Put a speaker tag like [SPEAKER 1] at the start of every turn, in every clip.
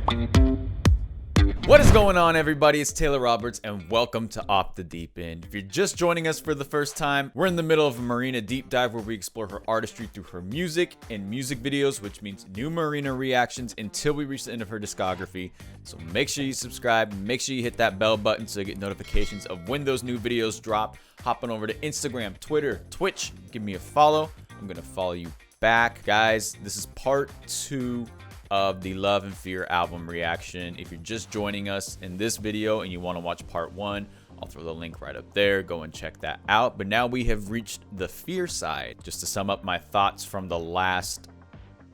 [SPEAKER 1] What is going on, everybody? It's Taylor Roberts, and welcome to Off the Deep End. If you're just joining us for the first time, we're in the middle of a Marina deep dive where we explore her artistry through her music and music videos, which means new Marina reactions until we reach the end of her discography. So make sure you subscribe, make sure you hit that bell button so you get notifications of when those new videos drop. Hop on over to Instagram, Twitter, Twitch, give me a follow. I'm gonna follow you back. Guys, this is part 2 of the Love and Fear album reaction. If you're just joining us in this video and you want to watch part 1, I'll throw the link right up there. Go and check that out. But now we have reached the fear side. Just to sum up my thoughts from the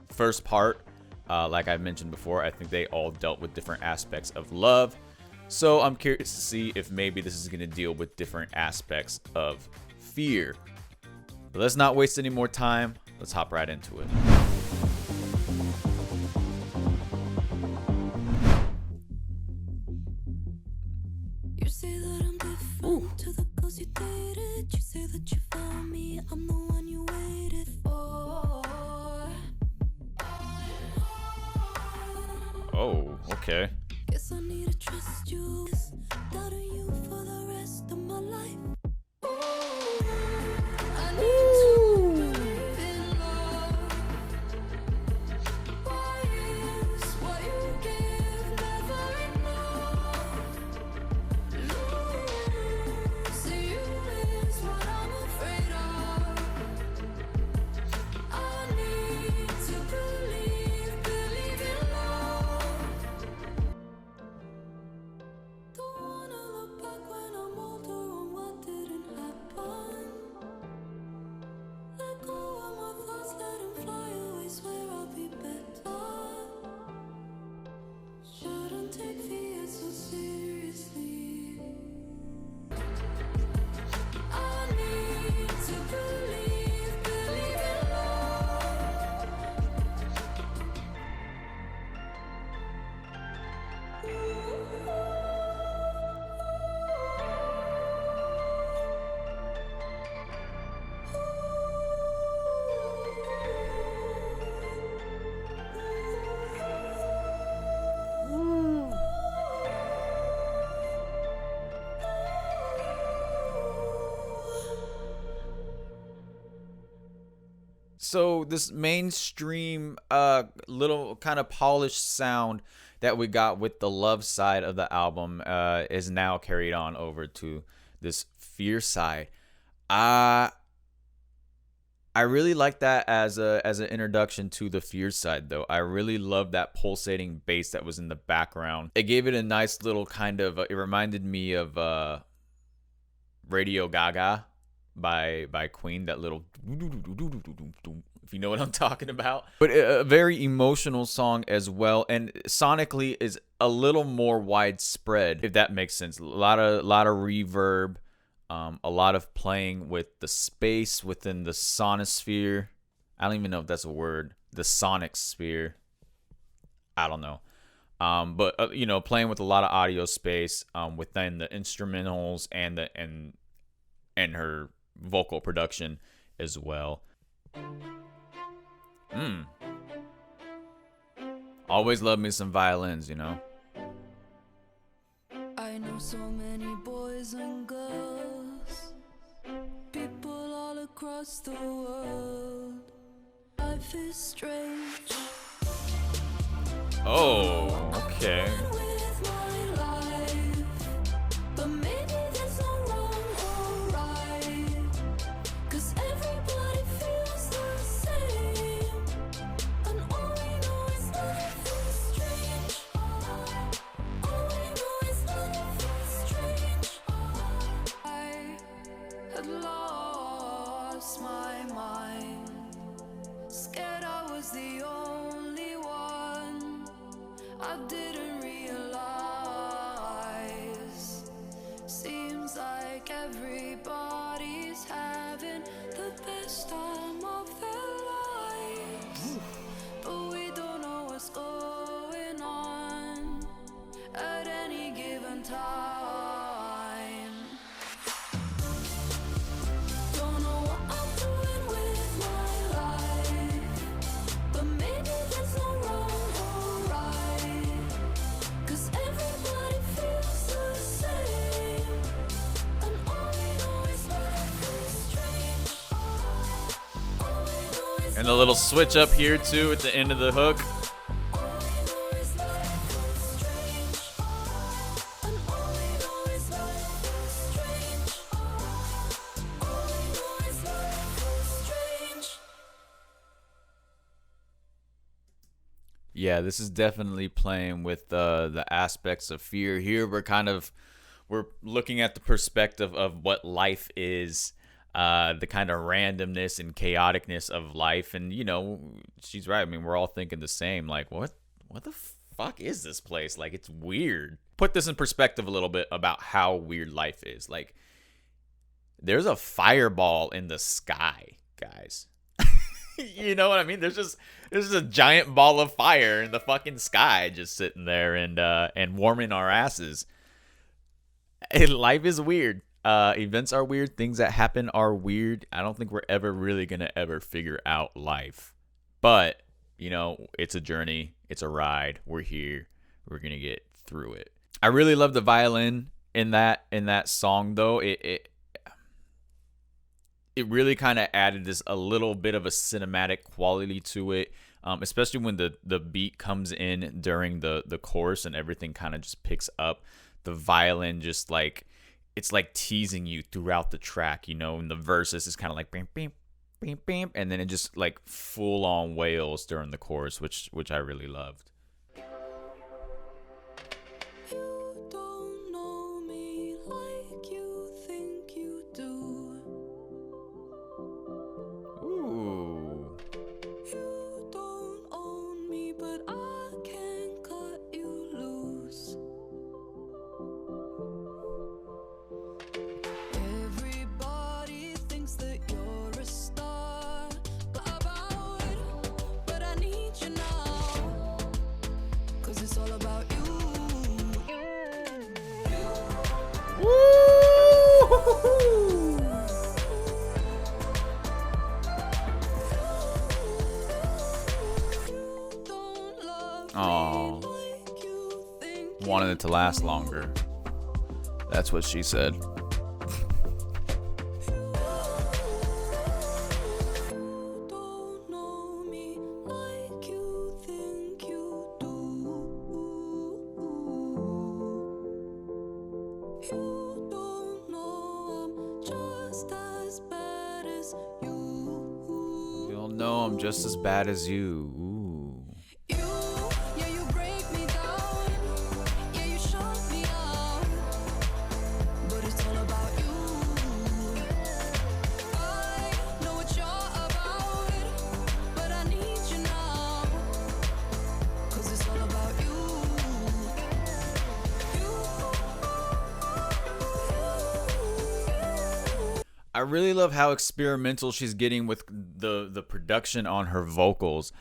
[SPEAKER 1] first part, like I mentioned before, I think they all dealt with different aspects of love. So I'm curious to see if maybe this is going to deal with different aspects of fear. But let's not waste any more time. Let's hop right into it.
[SPEAKER 2] You say that I'm different to the girls you dated. You say that you found me, I'm the one you waited for.
[SPEAKER 1] Oh, okay.
[SPEAKER 2] Guess I need to trust you. Doubting you for the rest of my life. I need to believe in love. Why is what you give never enough? See you is what I'm afraid of. I need to believe in love. Don't wanna look back when I'm older on what didn't happen. Let go of my thoughts, let them fly away, swear I'll be better. Shouldn't take fear so seriously. I need to believe in love.
[SPEAKER 1] So this mainstream little kind of polished sound that we got with the love side of the album is now carried on over to this fear side. I really like that as an introduction to the fear side, though. I really love that pulsating bass that was in the background. It gave it a nice little kind of it reminded me of Radio Gaga by Queen, that little, if you know what I'm talking about. But a very emotional song as well, and sonically is a little more widespread, if that makes sense. A lot of reverb, a lot of playing with the space within the sonosphere. I don't even know if that's a word. The sonic sphere. I don't know. But you know, playing with a lot of audio space within the instrumentals and her vocal production as well. Always love me some violins, you know.
[SPEAKER 2] I know so many boys and girls, people all across the world. Life is strange.
[SPEAKER 1] Oh, okay.
[SPEAKER 2] With my life, but maybe there's no wrong or right, 'cause everybody feels the same, and all we know is life is strange. All we know is life is strange. I had lost my mind, scared I was the only one. I didn't realize. Seems like everybody's having the best time of their lives, but we don't know what's going on at any given time. Don't know what I'm doing with my life, but maybe there's no wrong or right,
[SPEAKER 1] And the little switch up here too at the end of the hook. Yeah, this is definitely playing with the aspects of fear. Here we're looking at the perspective of what life is, the kind of randomness and chaoticness of life. And you know, she's right. I mean, we're all thinking the same. Like, what the fuck is this place? Like, it's weird. Put this in perspective a little bit about how weird life is. Like, there's a fireball in the sky, guys. You know what I mean? There's just a giant ball of fire in the fucking sky just sitting there and warming our asses. And life is weird. Events are weird. Things that happen are weird. I don't think we're ever really going to ever figure out life. But, you know, it's a journey. It's a ride. We're here. We're going to get through it. I really love the violin in that song, though. It really kind of added this a little bit of a cinematic quality to it, especially when the beat comes in during the chorus and everything kind of just picks up. The violin just like, it's like teasing you throughout the track, you know, and the verses is kind of like bam, bam, bam, bam, and then it just like full on wails during the chorus, which I really loved.
[SPEAKER 2] You don't know me like you think you do.
[SPEAKER 1] Ooh.
[SPEAKER 2] You don't own me, but I can cut you loose. Everybody thinks that you're a star, but I need you now, 'cause it's all about you.
[SPEAKER 1] Aw. Wanted it to last longer. That's what she said.
[SPEAKER 2] Don't know me like you think you do. You don't know I'm just as bad as you.
[SPEAKER 1] You'll know I'm just as bad as you. Ooh.
[SPEAKER 2] Yeah, you break me down. Yeah, you shut me out. But it's all about you. I know what you're about, but I need you now, 'cause it's all about you.
[SPEAKER 1] I really love how experimental she's getting with the production on her vocals.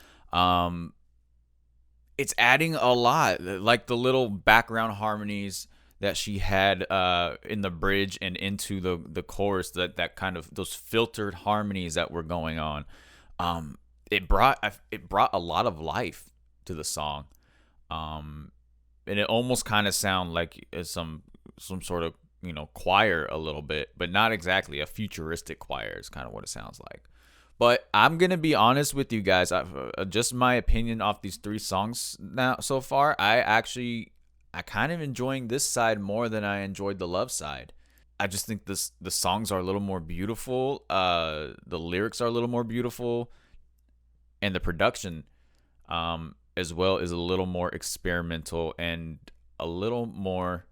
[SPEAKER 1] It's adding a lot, like the little background harmonies that she had in the bridge and into the chorus, that kind of those filtered harmonies that were going on. It brought a lot of life to the song, and it almost kind of sounded like some sort of, you know, choir a little bit, but not exactly. A futuristic choir is kind of what it sounds like. But I'm going to be honest with you guys. Just my opinion off these 3 songs now so far, I kind of enjoying this side more than I enjoyed the love side. I just think the songs are a little more beautiful. The lyrics are a little more beautiful. And the production as well is a little more experimental and a little more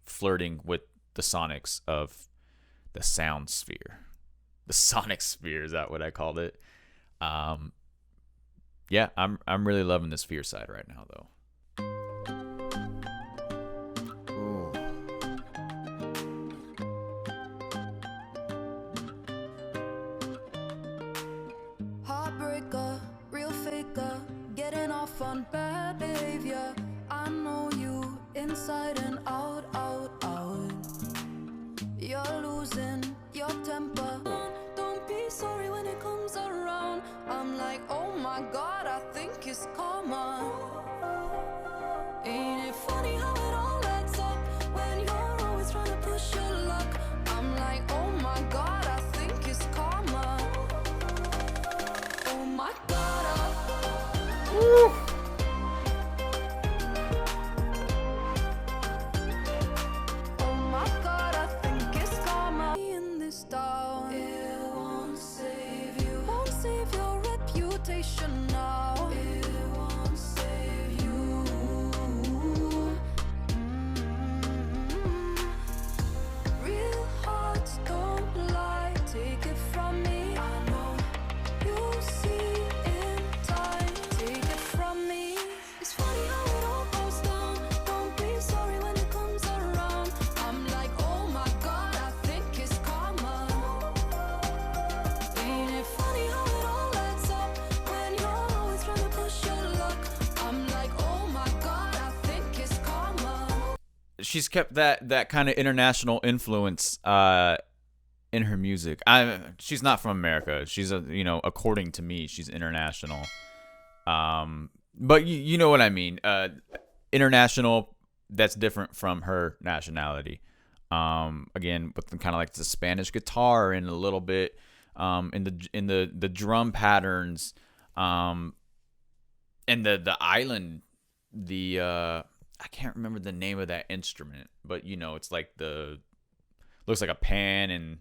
[SPEAKER 1] flirting with the sonics of the sound sphere. The sonic sphere, is that what I called it? Yeah, I'm really loving the sphere side right now, though. Ooh.
[SPEAKER 2] Heartbreaker, real faker, getting off on bad behavior. I know you inside and out, out, out. You're losing your temper. Don't be sorry when it comes around. I'm like, oh my God, I think it's karma. Ain't it funny how it all adds up when you're always trying to push your luck? I'm like, oh my God, I think it's karma.
[SPEAKER 1] she's kept that kind of international influence in her music. She's not from America. She's according to me, she's international. But you know what I mean. International, that's different from her nationality. Again, with kind of like the Spanish guitar and a little bit in the drum patterns, and the island, I can't remember the name of that instrument, but it's like looks like a pan and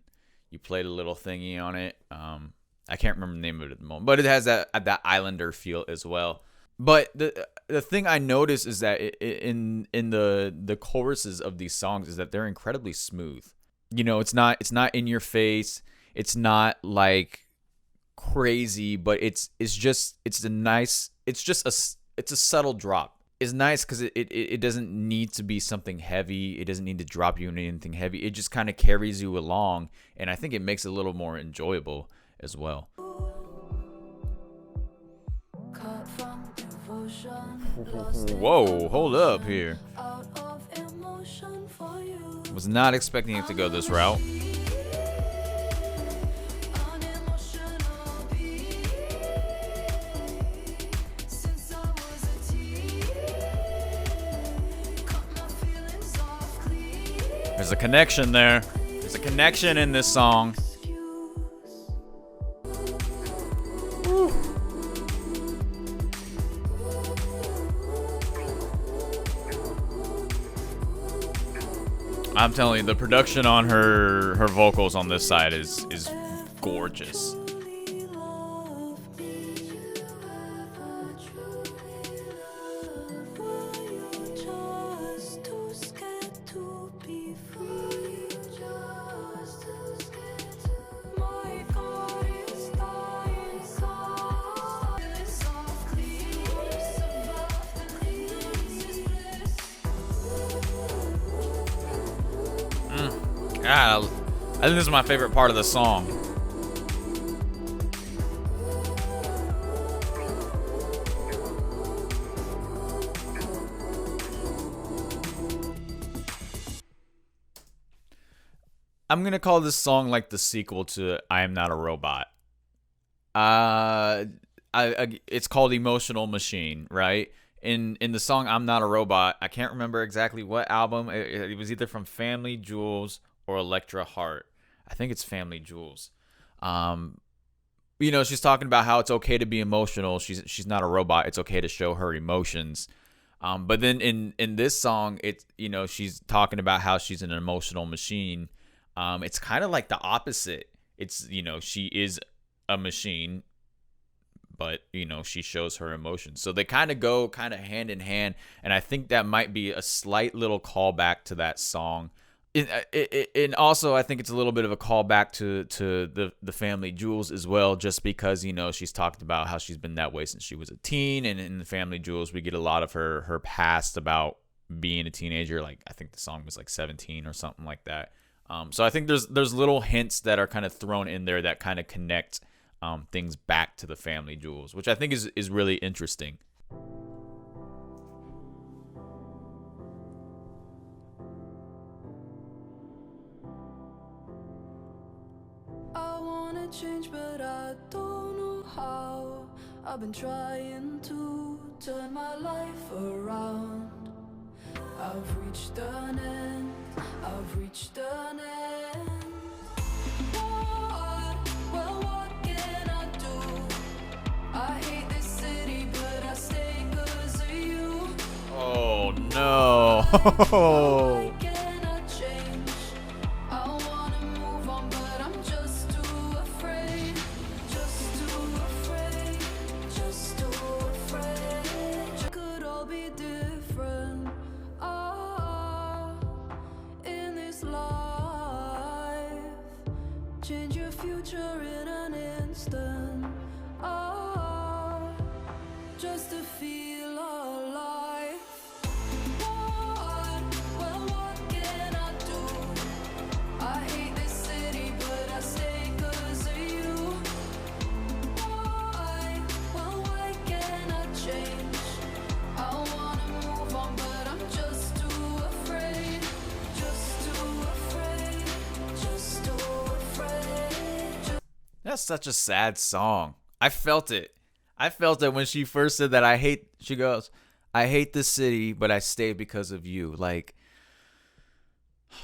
[SPEAKER 1] you play the little thingy on it. I can't remember the name of it at the moment, but it has that islander feel as well. But the thing I noticed is that in the choruses of these songs is that they're incredibly smooth. It's not in your face. It's not like crazy, but it's a subtle drop. It's nice because it doesn't need to be something heavy. It doesn't need to drop you into anything heavy. It just kind of carries you along, and I think it makes it a little more enjoyable as well. Whoa, hold up here. Was not expecting it to go this route. There's a connection there. There's a connection in this song. I'm telling you, the production on her vocals on this side is gorgeous. God, I think this is my favorite part of the song. I'm gonna call this song like the sequel to "I Am Not a Robot." It's called "Emotional Machine," right? In the song "I'm Not a Robot," I can't remember exactly what album. It was either from Family Jewels or Electra Heart. I think it's Family Jewels. She's talking about how it's okay to be emotional. She's not a robot. It's okay to show her emotions. But then in this song, it's she's talking about how she's an emotional machine. It's kind of like the opposite. It's she is a machine, but she shows her emotions. So they kind of go hand in hand, and I think that might be a slight little callback to that song. And also, I think it's a little bit of a callback to the Family Jewels as well, just because she's talked about how she's been that way since she was a teen, and in the Family Jewels we get a lot of her past about being a teenager. Like I think the song was like 17 or something like that. So I think there's little hints that are kind of thrown in there that kind of connect things back to the Family Jewels, which I think is really interesting.
[SPEAKER 2] Change, but I don't know how. I've been trying to turn my life around. I've reached an end. What can I do? I hate this city, but I stay 'cause of you.
[SPEAKER 1] Oh no.
[SPEAKER 2] Change your future in an instant. Just to feel alive. What can I do? I hate this city, but I stay 'cause of you. Why can't I change? I wanna move on, but I'm just too afraid.
[SPEAKER 1] That's such a sad song. I felt it. I felt it when she first said that. She goes, I hate the city, but I stayed because of you. Like,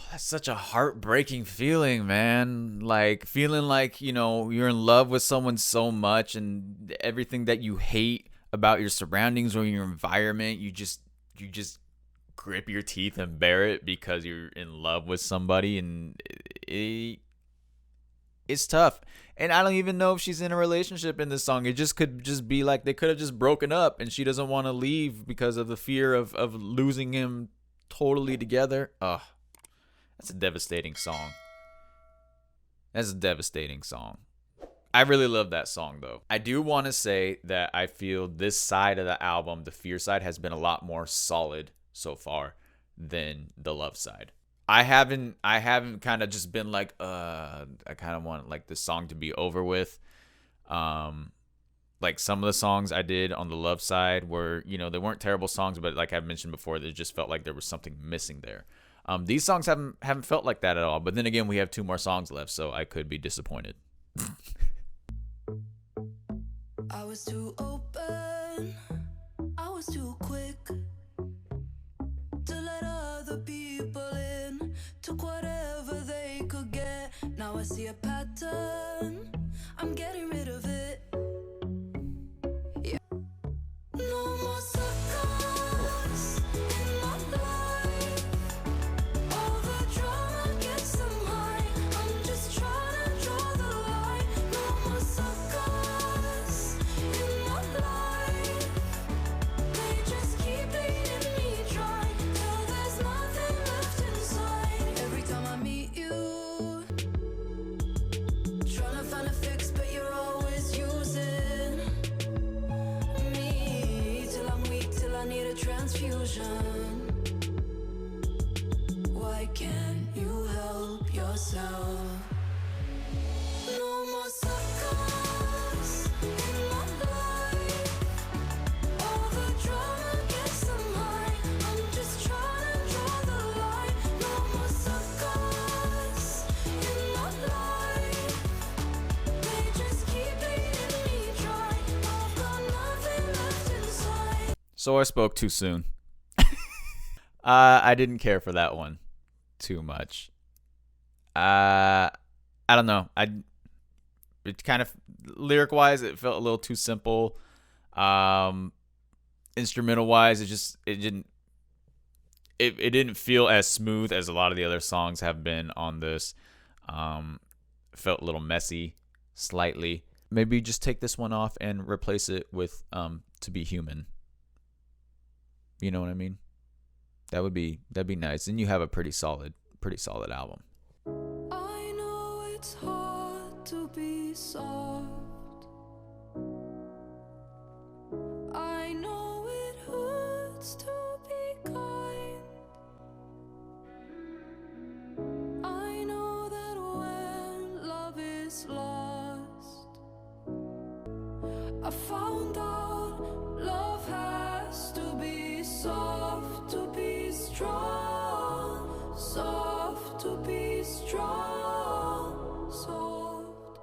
[SPEAKER 1] that's such a heartbreaking feeling, man. Like, feeling like, you know, you're in love with someone so much and everything that you hate about your surroundings or your environment, you just grip your teeth and bear it because you're in love with somebody, and it's tough. And I don't even know if she's in a relationship in this song. It just could just be like they could have just broken up and she doesn't want to leave because of the fear of losing him totally together. Ugh. That's a devastating song. That's a devastating song. I really love that song, though. I do want to say that I feel this side of the album, the fear side, has been a lot more solid so far than the love side. I haven't kind of just been like, I kind of want like this song to be over with. Like some of the songs I did on the love side were, you know, they weren't terrible songs, but like I mentioned before, they just felt like there was something missing there. These songs haven't felt like that at all. But then again, we have 2 more songs left, so I could be disappointed.
[SPEAKER 2] I was too open, I was too quick to let other people in. Took whatever they could get. Now I see a pattern, I'm getting rid of it. Yeah. No more suckers in my life. All the drama gets them high. I'm just trying to draw the line. No more suckers in my life. They just keep bleeding me dry till there's nothing left inside. Every time I meet you, trying to find a fix, but you're always using me till I'm weak, till I need a transfusion. Why can't you help yourself? No more suckers in my life. All the drama gets them high. I'm just trying to draw the line. No more suckers in my life. They just keep bleeding me dry. I've got nothing left inside.
[SPEAKER 1] So I spoke too soon. I didn't care for that one too much. I don't know. It kind of lyric wise, it felt a little too simple. Instrumental wise, it didn't feel as smooth as a lot of the other songs have been on this. Felt a little messy, slightly. Maybe just take this one off and replace it with To Be Human. You know what I mean? That'd be nice. And you have a pretty solid album.
[SPEAKER 2] I know it's hard to be soft. I know it hurts to be kind. I know that when love is lost, I found out love has to be soft to be strong, soft to be strong, soft.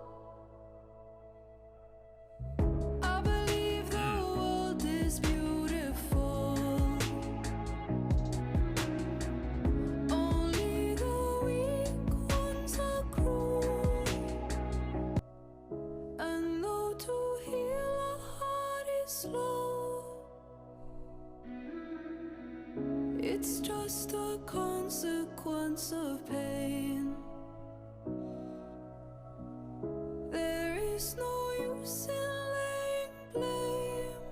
[SPEAKER 2] I believe the world is beautiful. Only the weak ones are cruel. And though to heal a heart is slow, it's just a consequence of pain. There is no use in laying blame.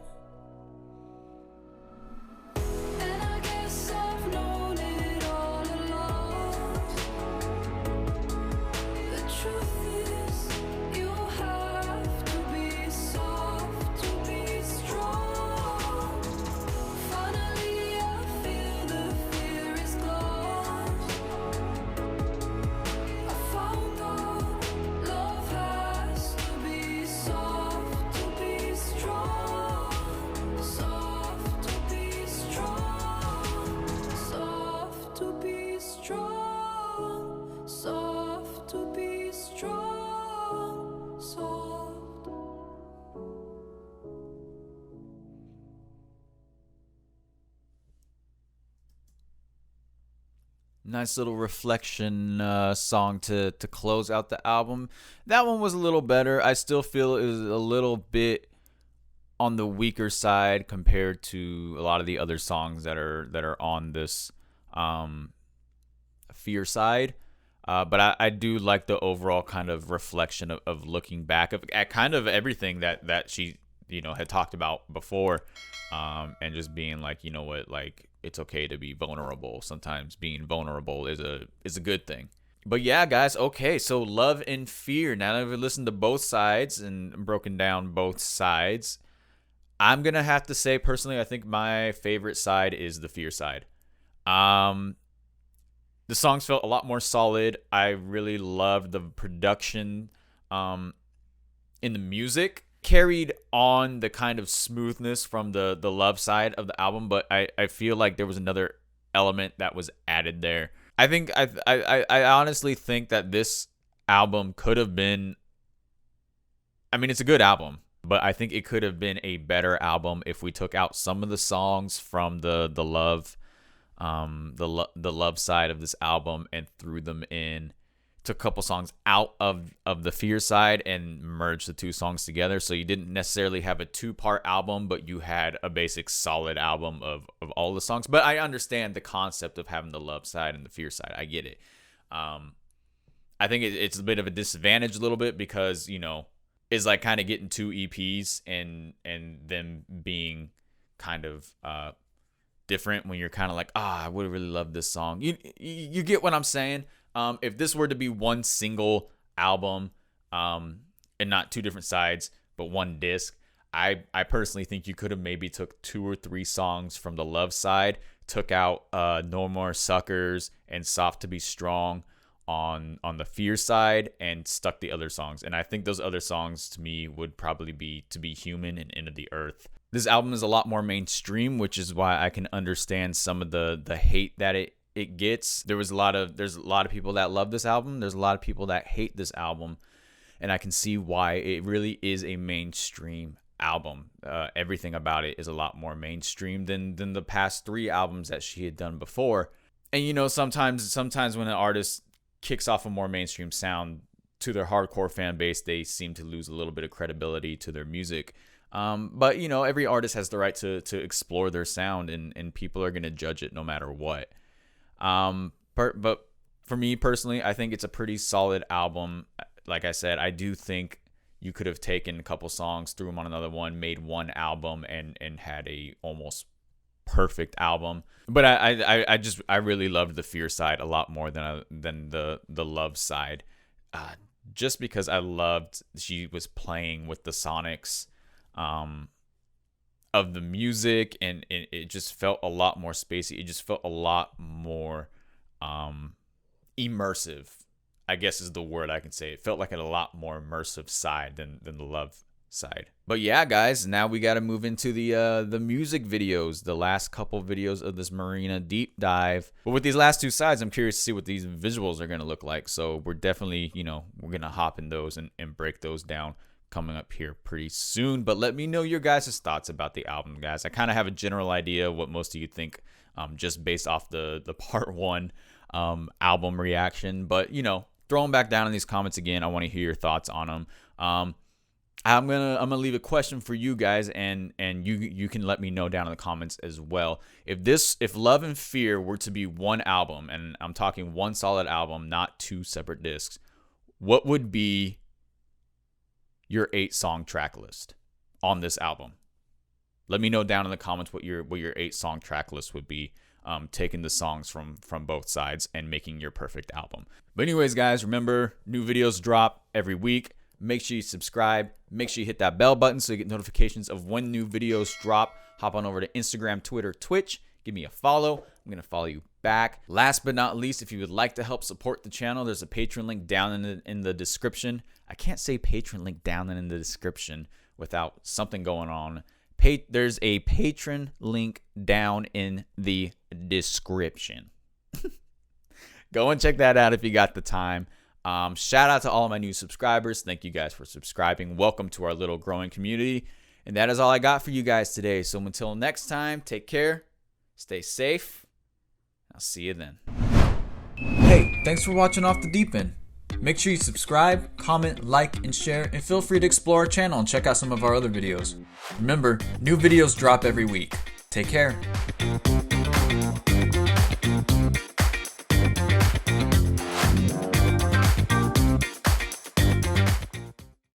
[SPEAKER 2] And I guess I've known it all along. The truth is, you have to be soft to be strong. Finally, I feel the fear is gone. I found out love has to be soft
[SPEAKER 1] Nice little reflection song to close out the album. That one was a little better. I still feel it was a little bit on the weaker side compared to a lot of the other songs that are on this Fear side. But I do like the overall kind of reflection of looking back at kind of everything that she had talked about before, and just being like, you know what, like, it's okay to be vulnerable. Sometimes being vulnerable is a good thing. But yeah, guys, okay, so Love and Fear. Now that we've listened to both sides and broken down both sides, I'm gonna have to say personally, I think my favorite side is the Fear side. The songs felt a lot more solid. I really loved the production in the music. Carried on the kind of smoothness from the love side of the album, but I feel like there was another element that was added there. I think I honestly think that this album could have been, I mean, it's a good album, but I think it could have been a better album if we took out some of the songs from the love side of this album and threw them in, took a couple songs out of the Fear side and merged the two songs together. So you didn't necessarily have a 2-part album, but you had a basic solid album of all the songs. But I understand the concept of having the love side and the Fear side. I get it. I think it's a bit of a disadvantage a little bit because, it's like kind of getting 2 EPs and them being kind of different when you're kind of like, I would have really loved this song. You get what I'm saying? If this were to be one single album, and not 2 different sides, but one disc, I personally think you could have maybe took 2 or 3 songs from the love side, took out No More Suckers and Soft to Be Strong on the Fear side, and stuck the other songs. And I think those other songs to me would probably be To Be Human and Into the Earth. This album is a lot more mainstream, which is why I can understand some of the hate that it gets. There's a lot of people that love this album. There's a lot of people that hate this album, and I can see why. It really is a mainstream album. Everything about it is a lot more mainstream than the past 3 albums that she had done before. And sometimes when an artist kicks off a more mainstream sound to their hardcore fan base, they seem to lose a little bit of credibility to their music. But every artist has the right to explore their sound, and people are going to judge it no matter what. But for me personally, I think it's a pretty solid album. Like I said, I do think you could have taken a couple songs, threw them on another one, made one album, and had a almost perfect album. But I really loved the Fear side a lot more than the love side, just because I loved she was playing with the sonics of the music, and it just felt a lot more spacey. It just felt a lot more immersive, I guess is the word I can say. It felt like a lot more immersive side than the love side. But yeah, guys, now we got to move into the music videos, the last couple videos of this Marina deep dive. But with these last 2 sides, I'm curious to see what these visuals are going to look like. So we're definitely, we're going to hop in those and break those down coming up here pretty soon. But let me know your guys' thoughts about the album, guys. I kind of have a general idea of what most of you think, just based off the part 1 album reaction. But throw them back down in these comments again. I want to hear your thoughts on them. I'm gonna leave a question for you guys, and you can let me know down in the comments as well. If Love and Fear were to be one album, and I'm talking one solid album, not 2 separate discs, what would be your 8-song track list on this album? Let me know down in the comments what your 8-song track list would be, taking the songs from both sides and making your perfect album. But anyways, guys, remember, new videos drop every week. Make sure you subscribe. Make sure you hit that bell button so you get notifications of when new videos drop. Hop on over to Instagram, Twitter, Twitch. Give me a follow. I'm going to follow you back. Last but not least, if you would like to help support the channel, there's a Patreon link down in the description. I can't say Patreon link down in the description without something going on. There's a Patreon link down in the description. Go and check that out if you got the time. Shout out to all of my new subscribers. Thank you guys for subscribing. Welcome to our little growing community. And that is all I got for you guys today. So until next time, take care, stay safe. I'll see you then. Thanks for watching Off the Deep End. Make sure you subscribe, comment, like, and share, and feel free to explore our channel and check out some of our other videos. Remember, new videos drop every week. Take care.